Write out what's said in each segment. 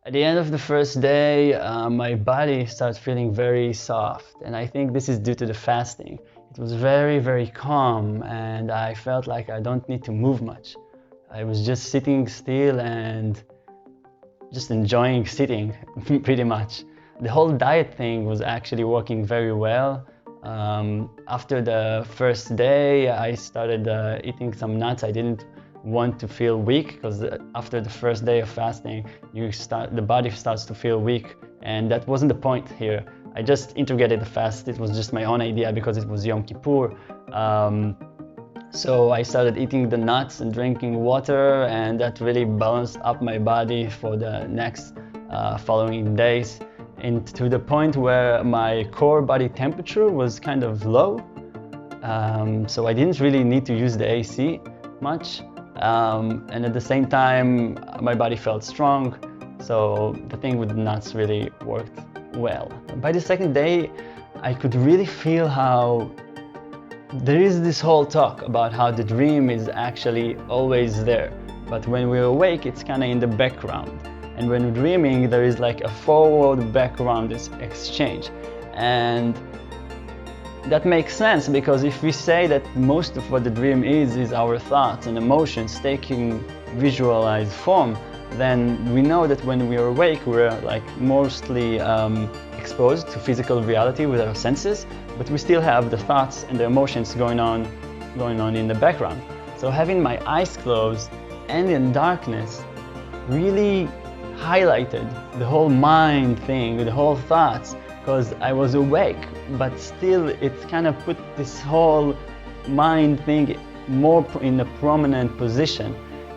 At the end of the first day, my body started feeling very soft, and I think this is due to the fasting. It was very, very calm, and I felt like I don't need to move much. I was just sitting still and just enjoying sitting, pretty much. The whole diet thing was actually working very well. After the first day, I started eating some nuts. I didn't want to feel weak because after the first day of fasting, the body starts to feel weak, and that wasn't the point here. I just integrated the fast. It was just my own idea because it was Yom Kippur. So I started eating the nuts and drinking water, and that really balanced up my body for the next following days, and to the point where my core body temperature was kind of low. So I didn't really need to use the AC much. And at the same time, my body felt strong. So the thing with the nuts really worked well. By the second day, I could really feel how there is this whole talk about how the dream is actually always there. But when we're awake, it's kind of in the background. And when we're dreaming, there is like a forward-background exchange. And that makes sense, because if we say that most of what the dream is our thoughts and emotions taking visualized form, then we know that when we are awake, we're like mostly exposed to physical reality with our senses, but we still have the thoughts and the emotions going on in the background. So having my eyes closed and in darkness really highlighted the whole mind thing, the whole thoughts, because I was awake, but still it kind of put this whole mind thing more in a prominent position.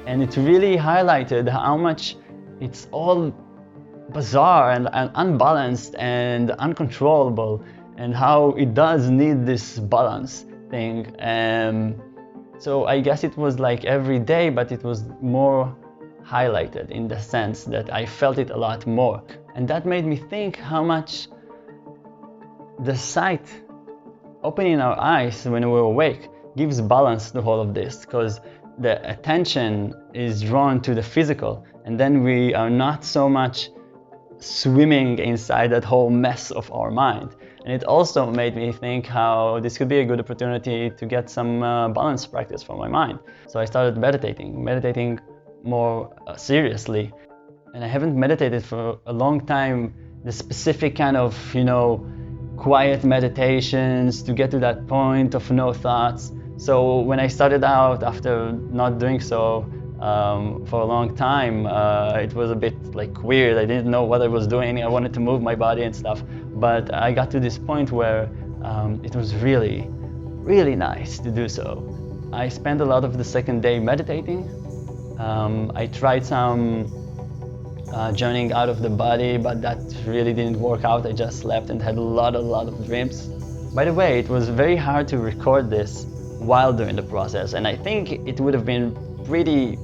And it really highlighted how much it's all bizarre and unbalanced and uncontrollable, and how it does need this balance thing. So I guess it was like every day, but it was more highlighted in the sense that I felt it a lot more. And that made me think how much the sight, opening our eyes when we're awake, gives balance to all of this, because the attention is drawn to the physical, and then we are not so much swimming inside that whole mess of our mind. And it also made me think how this could be a good opportunity to get some balance practice for my mind. So I started meditating more seriously. And I haven't meditated for a long time, the specific kind of, quiet meditations to get to that point of no thoughts. So when I started out after not doing so for a long time, it was a bit like weird. I didn't know what I was doing. I wanted to move my body and stuff. But I got to this point where it was really, really nice to do so. I spent a lot of the second day meditating. I tried some journeying out of the body, but that really didn't work out. I just slept and had a lot of dreams. By the way, it was very hard to record this while during the process, and I think it would have been pretty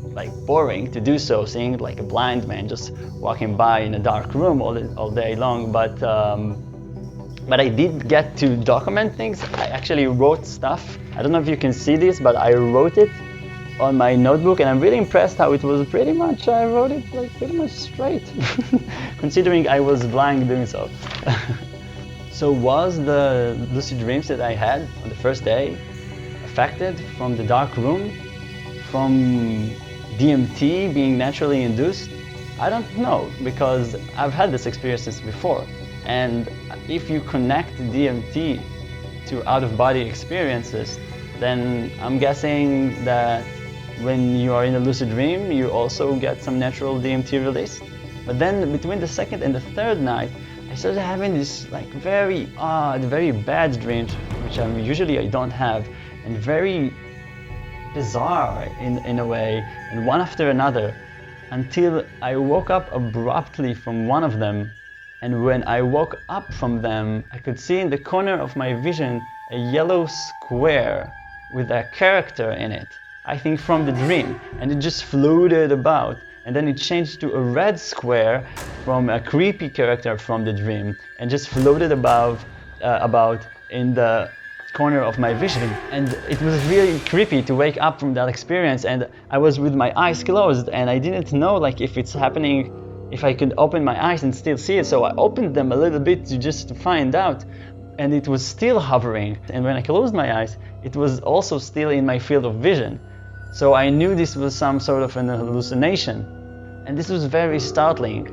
boring to do so, seeing like a blind man just walking by in a dark room all day long. But I did get to document things. I actually wrote stuff. I don't know if you can see this, but I wrote it on my notebook, and I'm really impressed how it was I wrote it pretty much straight, considering I was blind doing so. So was the lucid dreams that I had on the first day affected from the dark room, from DMT being naturally induced? I don't know, because I've had this experiences before. And if you connect DMT to out-of-body experiences, then I'm guessing that when you are in a lucid dream, you also get some natural DMT release. But then between the second and the third night, I started having these very odd, very bad dreams, which I don't have, and very bizarre in a way, and one after another, until I woke up abruptly from one of them. And when I woke up from them, I could see in the corner of my vision a yellow square with a character in it, I think from the dream, and it just floated about. And then it changed to a red square from a creepy character from the dream, and just floated about in the corner of my vision. And it was really creepy to wake up from that experience, and I was with my eyes closed, and I didn't know if it's happening if I could open my eyes and still see it. So I opened them a little bit just to find out, and it was still hovering. And when I closed my eyes, it was also still in my field of vision. So I knew this was some sort of an hallucination, and this was very startling.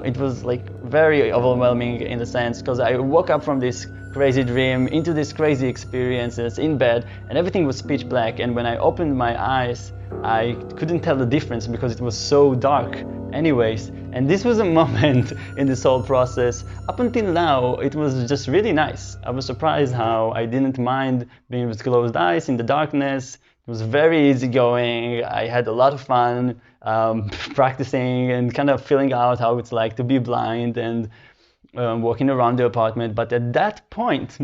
It was like very overwhelming in the sense, because I woke up from this crazy dream into this crazy experiences in bed, and everything was pitch black. And when I opened my eyes, I couldn't tell the difference because it was so dark anyways. And this was a moment in this whole process. Up until now, it was just really nice. I was surprised how I didn't mind being with closed eyes in the darkness. It was very easygoing. I had a lot of fun practicing and kind of feeling out how it's like to be blind and walking around the apartment. But at that point,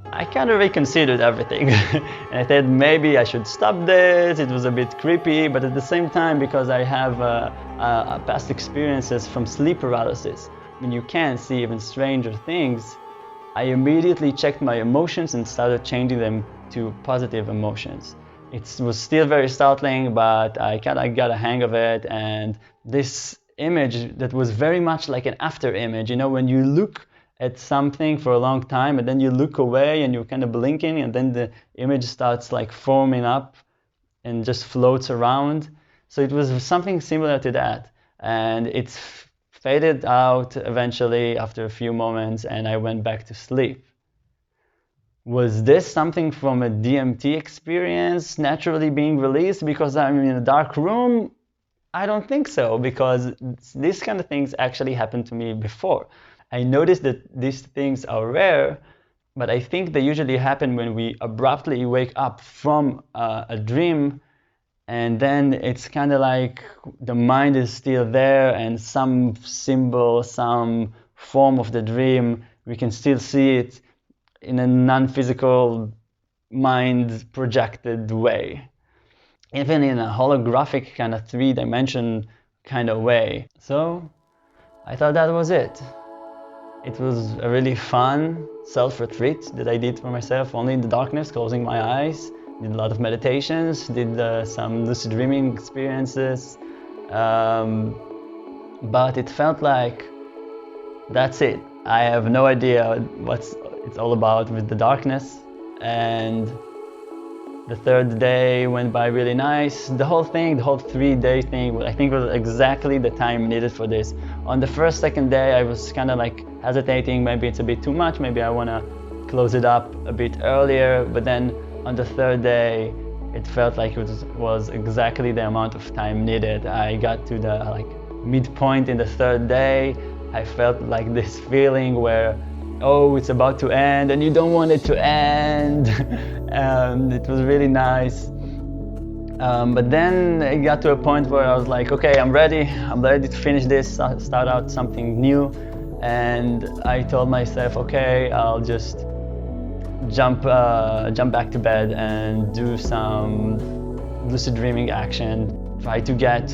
I kind of reconsidered everything. And I said maybe I should stop this. It was a bit creepy, but at the same time, because I have past experiences from sleep paralysis, when you can't see even stranger things, I immediately checked my emotions and started changing them to positive emotions. It was still very startling, but I kind of got a hang of it. And this image that was very much like an after image, you know, when you look at something for a long time and then you look away and you're kind of blinking, and then the image starts like forming up and just floats around. So it was something similar to that, and it's faded out eventually after a few moments, and I went back to sleep. Was this something from a DMT experience naturally being released because I'm in a dark room? I don't think so, because these kind of things actually happened to me before. I noticed that these things are rare, but I think they usually happen when we abruptly wake up from a dream, and then it's kind of like the mind is still there, and some symbol, some form of the dream, we can still see it in a non-physical mind projected way, even in a holographic kind of 3-dimension kind of way. So I thought that was it. It was a really fun self-retreat that I did for myself, only in the darkness, closing my eyes. Did a lot of meditations, did some lucid dreaming experiences, but it felt like that's it. I have no idea what it's all about with the darkness. And the third day went by really nice. The whole thing, the whole 3-day thing, I think was exactly the time needed for this. On the first, second day, I was kind of like hesitating. Maybe it's a bit too much. Maybe I want to close it up a bit earlier. But then on the third day, it felt like it was exactly the amount of time needed. I got to the midpoint in the third day. I felt like this feeling where, oh, it's about to end and you don't want it to end. It was really nice. But then it got to a point where I was like, okay, I'm ready to finish this, start out something new. And I told myself, okay, I'll just jump back to bed and do some lucid dreaming action, try to get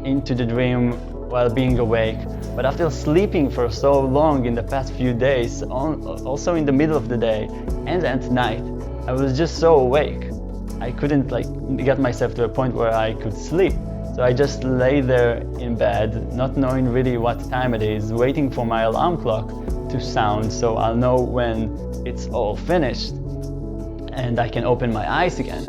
into the dream while being awake. But after sleeping for so long in the past few days, also in the middle of the day and at night, I was just so awake. I couldn't get myself to a point where I could sleep. So I just lay there in bed, not knowing really what time it is, waiting for my alarm clock to sound so I'll know when it's all finished and I can open my eyes again.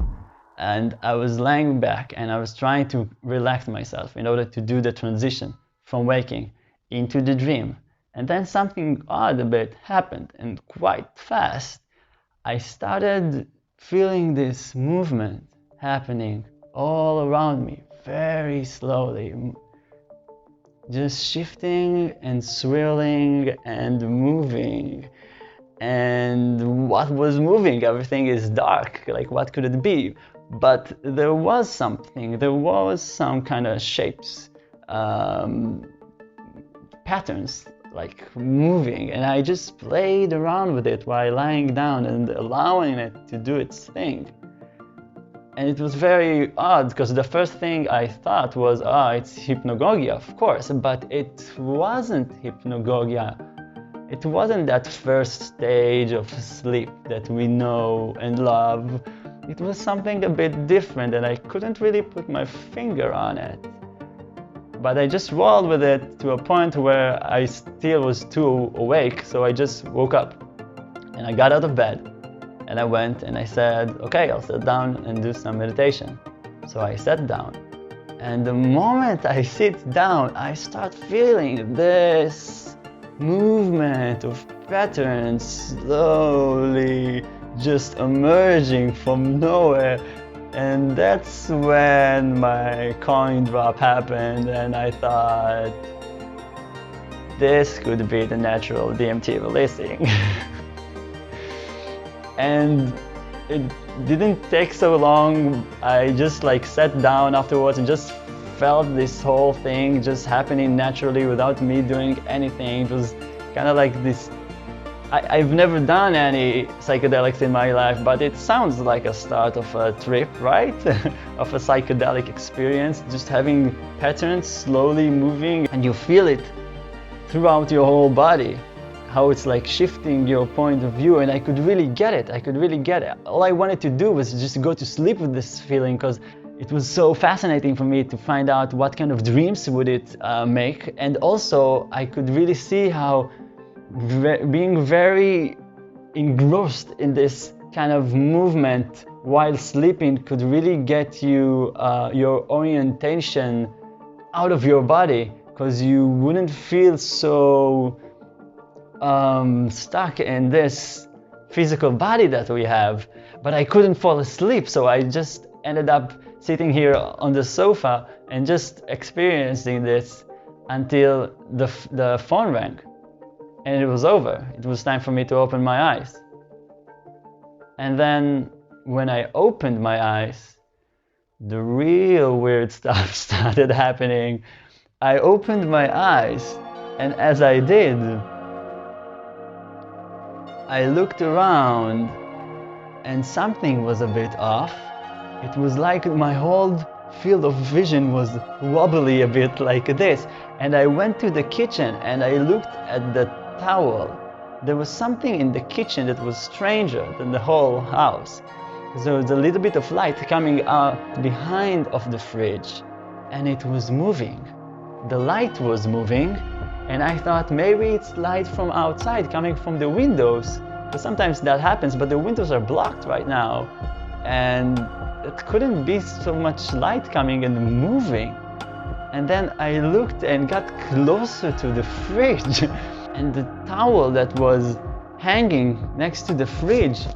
And I was lying back and I was trying to relax myself in order to do the transition from waking into the dream. And then something odd a bit happened, and quite fast. I started feeling this movement happening all around me, very slowly, just shifting and swirling and moving. And what was moving? Everything is dark, like what could it be? But there was something, there was some kind of shapes, patterns, like moving, and I just played around with it while lying down and allowing it to do its thing. And it was very odd, because the first thing I thought was, it's hypnagogia, of course, but it wasn't hypnagogia. It wasn't that first stage of sleep that we know and love. It was something a bit different, and I couldn't really put my finger on it. But I just rolled with it to a point where I still was too awake, so I just woke up. And I got out of bed, and I went and I said, okay, I'll sit down and do some meditation. So I sat down, and the moment I sit down, I start feeling this movement of patterns slowly just emerging from nowhere. And that's when my coin drop happened, and I thought, this could be the natural DMT releasing. And it didn't take so long. I just sat down afterwards and just felt this whole thing just happening naturally without me doing anything. It was kind of like this. I've never done any psychedelics in my life, but it sounds like a start of a trip, right? Of a psychedelic experience, just having patterns slowly moving, and you feel it throughout your whole body, how it's shifting your point of view. And I could really get it. All I wanted to do was just go to sleep with this feeling, because it was so fascinating for me to find out what kind of dreams would it make. And also I could really see how being very engrossed in this kind of movement while sleeping could really get you your orientation out of your body, because you wouldn't feel so stuck in this physical body that we have. But I couldn't fall asleep, so I just ended up sitting here on the sofa and just experiencing this until the phone rang. And it was over. It was time for me to open my eyes. And then when I opened my eyes, the real weird stuff started happening. I opened my eyes, and as I did, I looked around, and something was a bit off. It was like my whole field of vision was wobbly a bit like this. And I went to the kitchen and I looked at the towel. There was something in the kitchen that was stranger than the whole house. There was a little bit of light coming out behind of the fridge, and it was moving. The light was moving, and I thought maybe it's light from outside coming from the windows, because sometimes that happens, but the windows are blocked right now, and it couldn't be so much light coming and moving. And then I looked and got closer to the fridge. And the towel that was hanging next to the fridge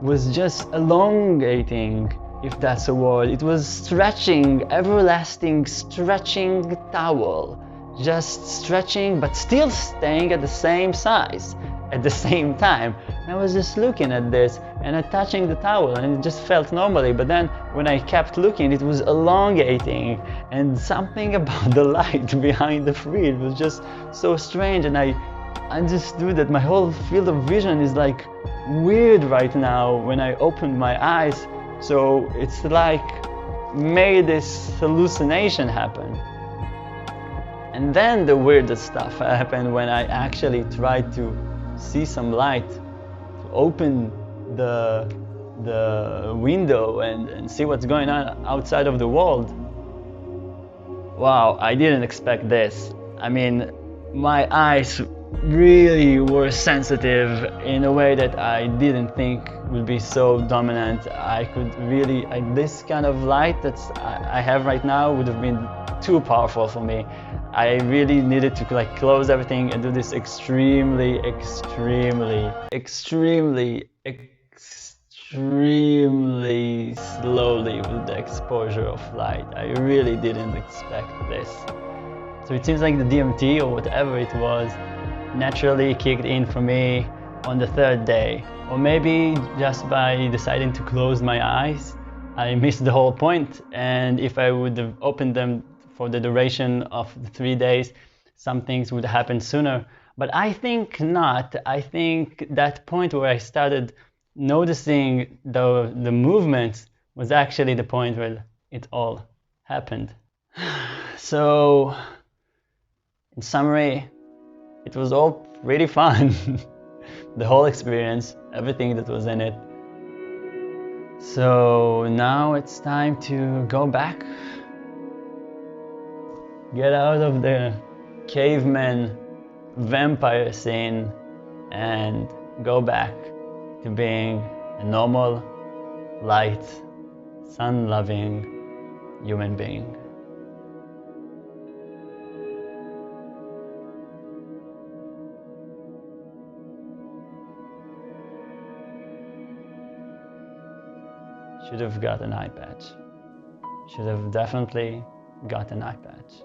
was just elongating, if that's a word. It was stretching, everlasting stretching towel. Just stretching, but still staying at the same size at the same time. And I was just looking at this and touching the towel, and it just felt normally. But then when I kept looking, it was elongating, and something about the light behind the fridge was just so strange. And I understood that my whole field of vision is weird right now when I opened my eyes. So it's made this hallucination happen. And then the weirdest stuff happened when I actually tried to see some light, to open the window and see what's going on outside of the world. Wow, I didn't expect this. I mean, my eyes really were sensitive in a way that I didn't think would be so dominant. I could really, this kind of light that I have right now would have been too powerful for me. I really needed to close everything and do this extremely slowly with the exposure of light. I really didn't expect this. So it seems like the DMT or whatever it was naturally kicked in for me on the third day. Or maybe just by deciding to close my eyes, I missed the whole point. And if I would have opened them for the duration of the 3 days, some things would happen sooner. But I think not. I think that point where I started noticing the movements was actually the point where it all happened. So, in summary, it was all pretty fun. The whole experience, everything that was in it. So now it's time to go back Get out of the caveman vampire scene and go back to being a normal, light, sun-loving human being. Should have got an eye patch. Should have definitely got an eye patch.